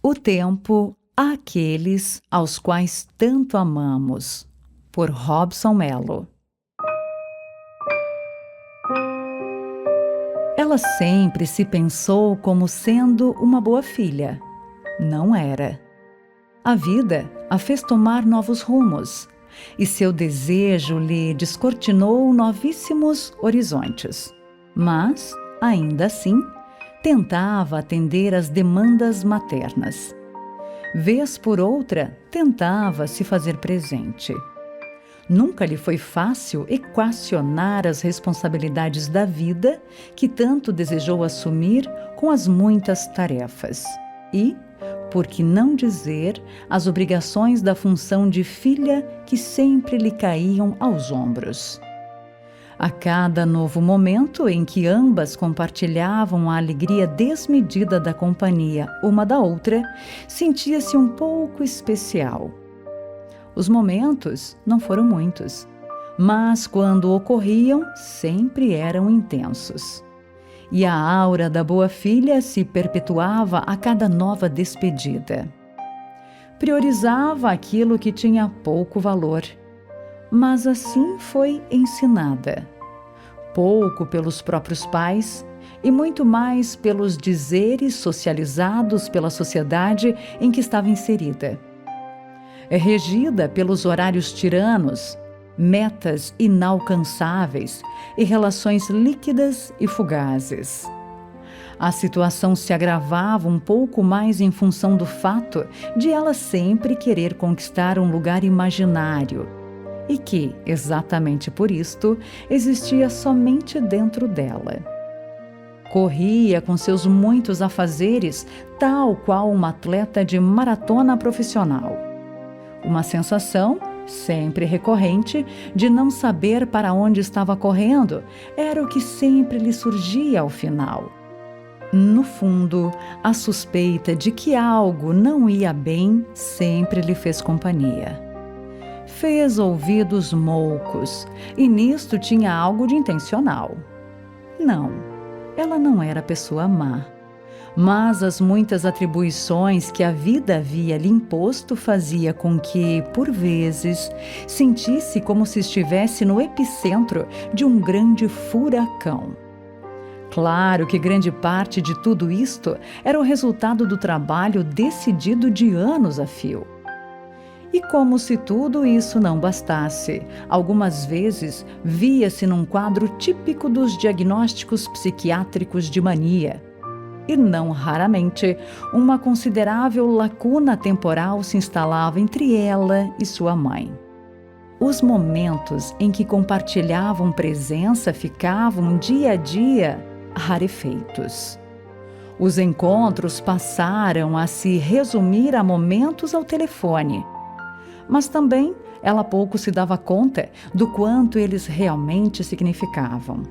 O tempo àqueles aos quais tanto amamos, por Robson Mello. Ela sempre se pensou como sendo uma boa filha. Não era. A vida a fez tomar novos rumos, e seu desejo lhe descortinou novíssimos horizontes. Mas, ainda assim, tentava atender às demandas maternas. Vez por outra, tentava se fazer presente. Nunca lhe foi fácil equacionar as responsabilidades da vida que tanto desejou assumir com as muitas tarefas. E, por que não dizer, as obrigações da função de filha que sempre lhe caíam aos ombros. A cada novo momento em que ambas compartilhavam a alegria desmedida da companhia uma da outra, sentia-se um pouco especial. Os momentos não foram muitos, mas quando ocorriam, sempre eram intensos. E a aura da boa filha se perpetuava a cada nova despedida. Priorizava aquilo que tinha pouco valor, mas assim foi ensinada. Pouco pelos próprios pais e muito mais pelos dizeres socializados pela sociedade em que estava inserida. É regida pelos horários tiranos, metas inalcançáveis e relações líquidas e fugazes. A situação se agravava um pouco mais em função do fato de ela sempre querer conquistar um lugar imaginário e que, exatamente por isto, existia somente dentro dela. Corria com seus muitos afazeres, tal qual uma atleta de maratona profissional. Uma sensação, sempre recorrente, de não saber para onde estava correndo, era o que sempre lhe surgia ao final. No fundo, a suspeita de que algo não ia bem sempre lhe fez companhia. Fez ouvidos moucos, e nisto tinha algo de intencional. Não, ela não era pessoa má. Mas as muitas atribuições que a vida havia lhe imposto fazia com que, por vezes, sentisse como se estivesse no epicentro de um grande furacão. Claro que grande parte de tudo isto era o resultado do trabalho decidido de anos a fio. E como se tudo isso não bastasse, algumas vezes via-se num quadro típico dos diagnósticos psiquiátricos de mania. E não raramente, uma considerável lacuna temporal se instalava entre ela e sua mãe. Os momentos em que compartilhavam presença ficavam, dia a dia, rarefeitos. Os encontros passaram a se resumir a momentos ao telefone. Mas também ela pouco se dava conta do quanto eles realmente significavam.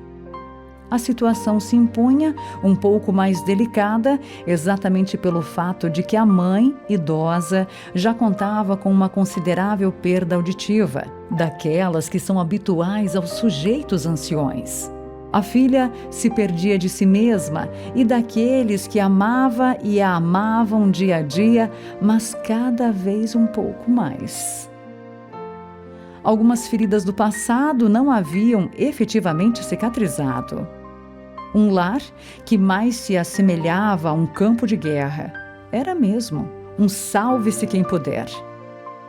A situação se impunha um pouco mais delicada, exatamente pelo fato de que a mãe, idosa, já contava com uma considerável perda auditiva, daquelas que são habituais aos sujeitos anciões. A filha se perdia de si mesma e daqueles que amava e a amavam dia a dia, mas cada vez um pouco mais. Algumas feridas do passado não haviam efetivamente cicatrizado. Um lar que mais se assemelhava a um campo de guerra. Era mesmo um salve-se quem puder.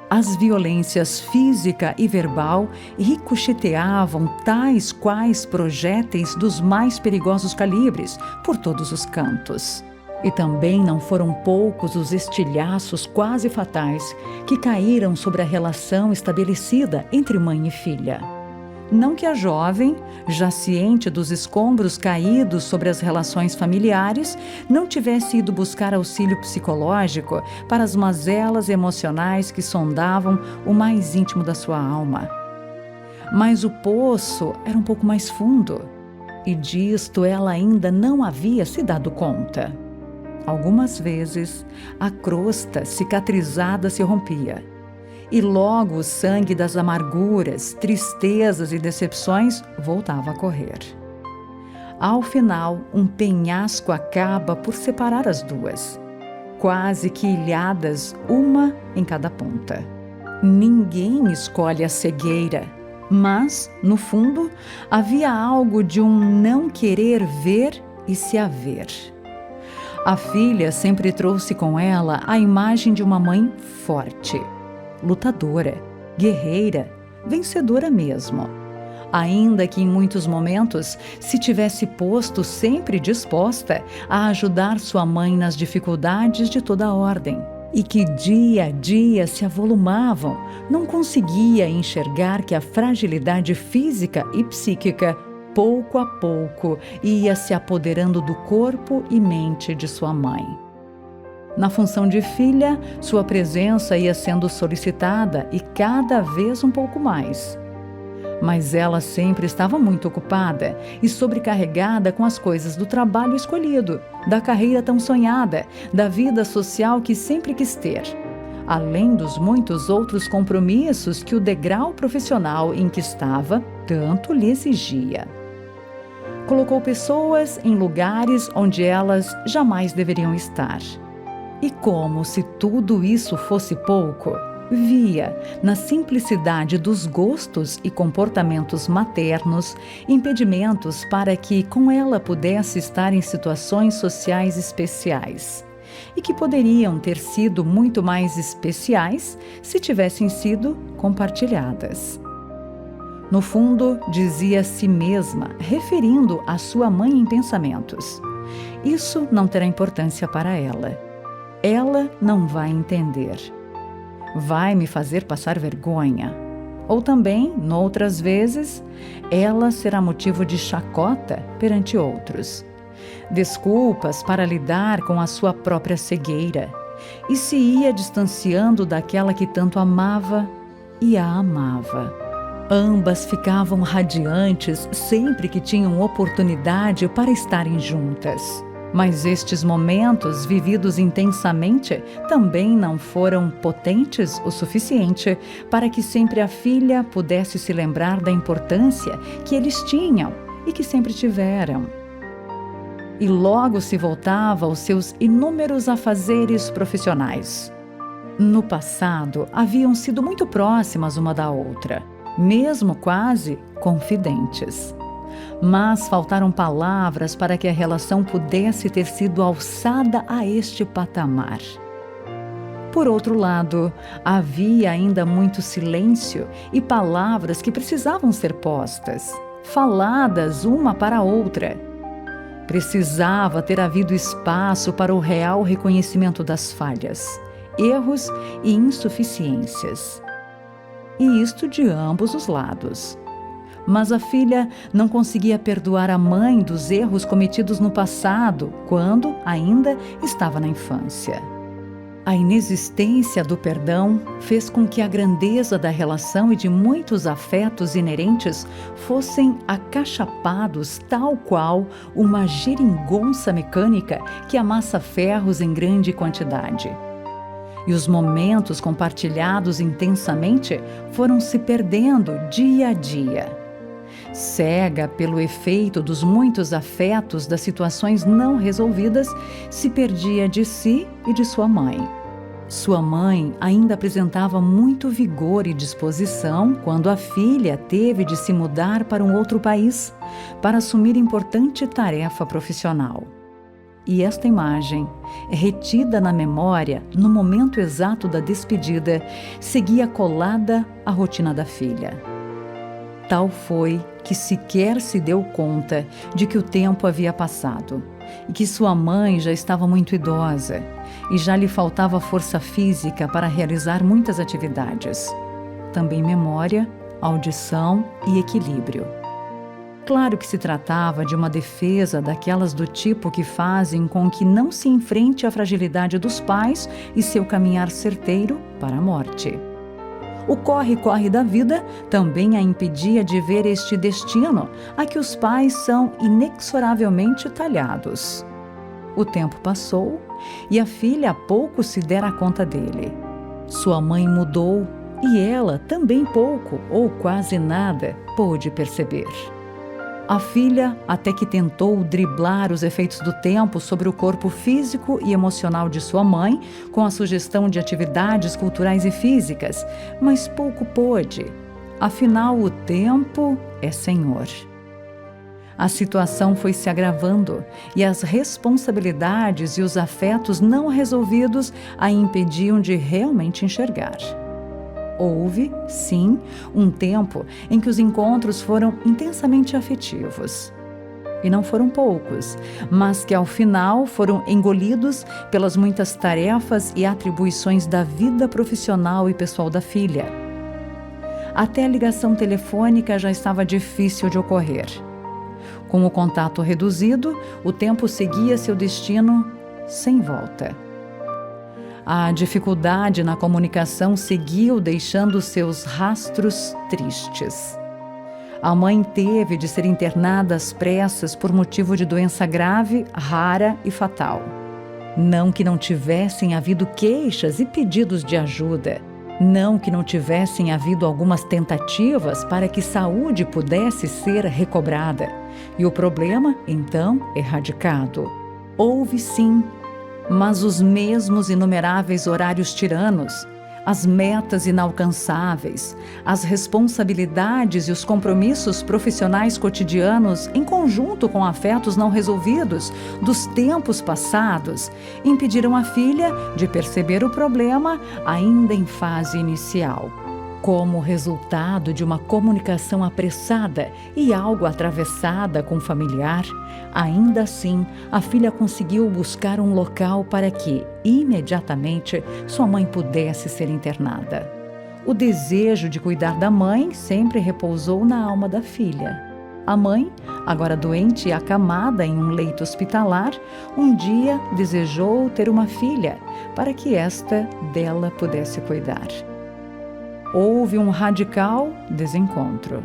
As violências física e verbal ricocheteavam tais quais projéteis dos mais perigosos calibres por todos os cantos. E também não foram poucos os estilhaços quase fatais que caíram sobre a relação estabelecida entre mãe e filha. Não que a jovem, já ciente dos escombros caídos sobre as relações familiares, não tivesse ido buscar auxílio psicológico para as mazelas emocionais que sondavam o mais íntimo da sua alma. Mas o poço era um pouco mais fundo, e disto ela ainda não havia se dado conta. Algumas vezes, a crosta cicatrizada se rompia. E logo o sangue das amarguras, tristezas e decepções voltava a correr. Ao final, um penhasco acaba por separar as duas. quase que ilhadas, uma em cada ponta. Ninguém escolhe a cegueira, mas, no fundo, havia algo de um não querer ver e se haver. A filha sempre trouxe com ela a imagem de uma mãe forte, lutadora, guerreira, vencedora mesmo. Ainda que em muitos momentos se tivesse posto sempre disposta a ajudar sua mãe nas dificuldades de toda a ordem, e que dia a dia se avolumavam, não conseguia enxergar que a fragilidade física e psíquica, pouco a pouco, ia se apoderando do corpo e mente de sua mãe. Na função de filha, sua presença ia sendo solicitada e cada vez um pouco mais. Mas ela sempre estava muito ocupada e sobrecarregada com as coisas do trabalho escolhido, da carreira tão sonhada, da vida social que sempre quis ter, além dos muitos outros compromissos que o degrau profissional em que estava tanto lhe exigia. Colocou pessoas em lugares onde elas jamais deveriam estar. E como se tudo isso fosse pouco, via, na simplicidade dos gostos e comportamentos maternos, impedimentos para que com ela pudesse estar em situações sociais especiais, e que poderiam ter sido muito mais especiais se tivessem sido compartilhadas. No fundo, dizia a si mesma, referindo a sua mãe em pensamentos: isso não terá importância para ela. Ela não vai entender. Vai me fazer passar vergonha. Ou também, noutras vezes, ela será motivo de chacota perante outros. Desculpas para lidar com a sua própria cegueira. E se ia distanciando daquela que tanto amava e a amava. Ambas ficavam radiantes sempre que tinham oportunidade para estarem juntas. Mas estes momentos, vividos intensamente, também não foram potentes o suficiente para que sempre a filha pudesse se lembrar da importância que eles tinham e que sempre tiveram. E logo se voltava aos seus inúmeros afazeres profissionais. No passado, haviam sido muito próximas uma da outra, mesmo quase confidentes. Mas faltaram palavras para que a relação pudesse ter sido alçada a este patamar. Por outro lado, havia ainda muito silêncio e palavras que precisavam ser postas, faladas uma para a outra. Precisava ter havido espaço para o real reconhecimento das falhas, erros e insuficiências. E isto de ambos os lados. Mas a filha não conseguia perdoar a mãe dos erros cometidos no passado, quando ainda estava na infância. A inexistência do perdão fez com que a grandeza da relação e de muitos afetos inerentes fossem acachapados tal qual uma geringonça mecânica que amassa ferros em grande quantidade. E os momentos compartilhados intensamente foram se perdendo dia a dia. Cega pelo efeito dos muitos afetos das situações não resolvidas, se perdia de si e de sua mãe. Sua mãe ainda apresentava muito vigor e disposição quando a filha teve de se mudar para um outro país para assumir importante tarefa profissional. E esta imagem, retida na memória no momento exato da despedida, seguia colada à rotina da filha. Tal foi que sequer se deu conta de que o tempo havia passado e que sua mãe já estava muito idosa e já lhe faltava força física para realizar muitas atividades. Também memória, audição e equilíbrio. Claro que se tratava de uma defesa daquelas do tipo que fazem com que não se enfrente a fragilidade dos pais e seu caminhar certeiro para a morte. O corre-corre da vida também a impedia de ver este destino a que os pais são inexoravelmente talhados. O tempo passou e a filha há pouco se dera conta dele. Sua mãe mudou e ela também pouco ou quase nada pôde perceber. A filha até que tentou driblar os efeitos do tempo sobre o corpo físico e emocional de sua mãe, com a sugestão de atividades culturais e físicas, mas pouco pôde. Afinal, o tempo é senhor. A situação foi se agravando e as responsabilidades e os afetos não resolvidos a impediam de realmente enxergar. Houve, sim, um tempo em que os encontros foram intensamente afetivos. E não foram poucos, mas que ao final foram engolidos pelas muitas tarefas e atribuições da vida profissional e pessoal da filha. Até a ligação telefônica já estava difícil de ocorrer. Com o contato reduzido, o tempo seguia seu destino sem volta. A dificuldade na comunicação seguiu deixando seus rastros tristes. A mãe teve de ser internada às pressas por motivo de doença grave, rara e fatal. Não que não tivessem havido queixas e pedidos de ajuda. Não que não tivessem havido algumas tentativas para que saúde pudesse ser recobrada. E o problema, então, erradicado. Houve sim, mas os mesmos inumeráveis horários tiranos, as metas inalcançáveis, as responsabilidades e os compromissos profissionais cotidianos, em conjunto com afetos não resolvidos dos tempos passados, impediram a filha de perceber o problema ainda em fase inicial. Como resultado de uma comunicação apressada e algo atravessada com o familiar, ainda assim, a filha conseguiu buscar um local para que, imediatamente, sua mãe pudesse ser internada. O desejo de cuidar da mãe sempre repousou na alma da filha. A mãe, agora doente e acamada em um leito hospitalar, um dia desejou ter uma filha para que esta dela pudesse cuidar. Houve um radical desencontro.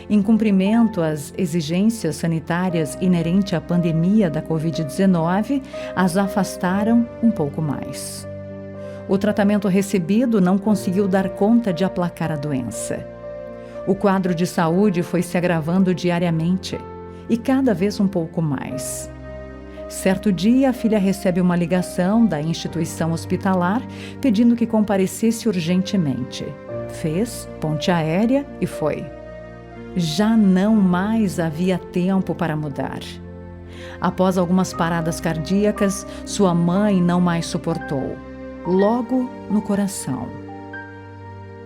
Em cumprimento às exigências sanitárias inerentes à pandemia da Covid-19, as afastaram um pouco mais. O tratamento recebido não conseguiu dar conta de aplacar a doença. O quadro de saúde foi se agravando diariamente e cada vez um pouco mais. Certo dia, a filha recebe uma ligação da instituição hospitalar pedindo que comparecesse urgentemente. Fez ponte aérea e foi. Já não mais havia tempo para mudar. Após algumas paradas cardíacas, sua mãe não mais suportou. Logo no coração.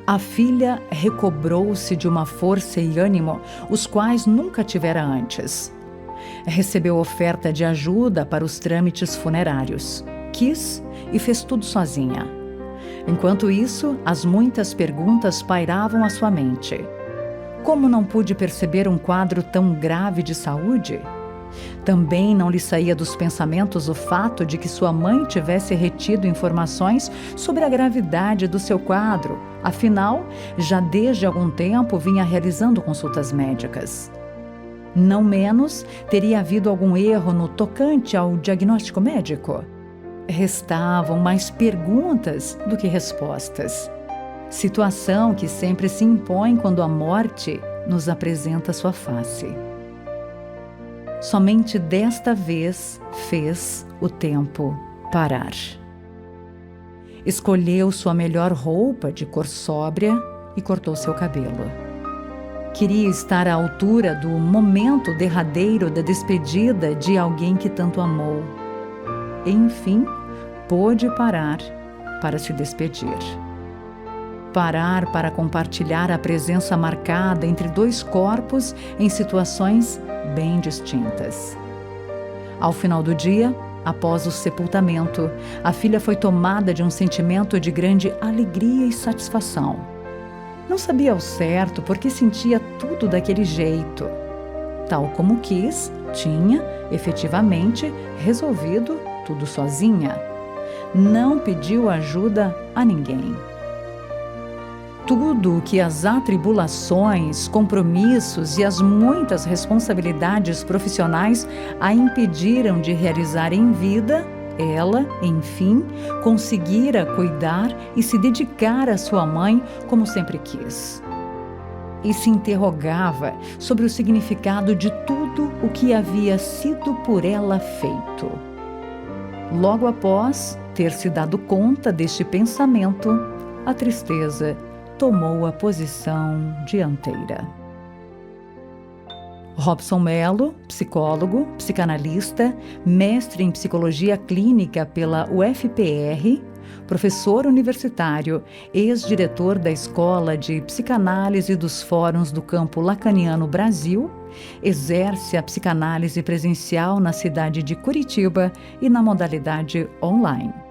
A filha recobrou-se de uma força e ânimo os quais nunca tivera antes. Recebeu oferta de ajuda para os trâmites funerários. Quis e fez tudo sozinha. Enquanto isso, as muitas perguntas pairavam à sua mente. Como não pude perceber um quadro tão grave de saúde? Também não lhe saía dos pensamentos o fato de que sua mãe tivesse retido informações sobre a gravidade do seu quadro. Afinal, já desde algum tempo vinha realizando consultas médicas. Não menos, teria havido algum erro no tocante ao diagnóstico médico. Restavam mais perguntas do que respostas. Situação que sempre se impõe quando a morte nos apresenta sua face. Somente desta vez fez o tempo parar. Escolheu sua melhor roupa de cor sóbria e cortou seu cabelo. Queria estar à altura do momento derradeiro da despedida de alguém que tanto amou. Enfim, pôde parar para se despedir. Parar para compartilhar a presença marcada entre dois corpos em situações bem distintas. Ao final do dia, após o sepultamento, a filha foi tomada de um sentimento de grande alegria e satisfação. Não sabia ao certo por que sentia tudo daquele jeito. Tal como quis, tinha, efetivamente, resolvido tudo sozinha. Não pediu ajuda a ninguém. Tudo o que as atribulações, compromissos e as muitas responsabilidades profissionais a impediram de realizar em vida, ela, enfim, conseguira cuidar e se dedicar à sua mãe como sempre quis. e se interrogava sobre o significado de tudo o que havia sido por ela feito. Logo após ter se dado conta deste pensamento, a tristeza tomou a posição dianteira. Robson Mello, psicólogo, psicanalista, mestre em psicologia clínica pela UFPR, professor universitário, ex-diretor da Escola de Psicanálise dos Fóruns do Campo Lacaniano Brasil, exerce a psicanálise presencial na cidade de Curitiba e na modalidade online.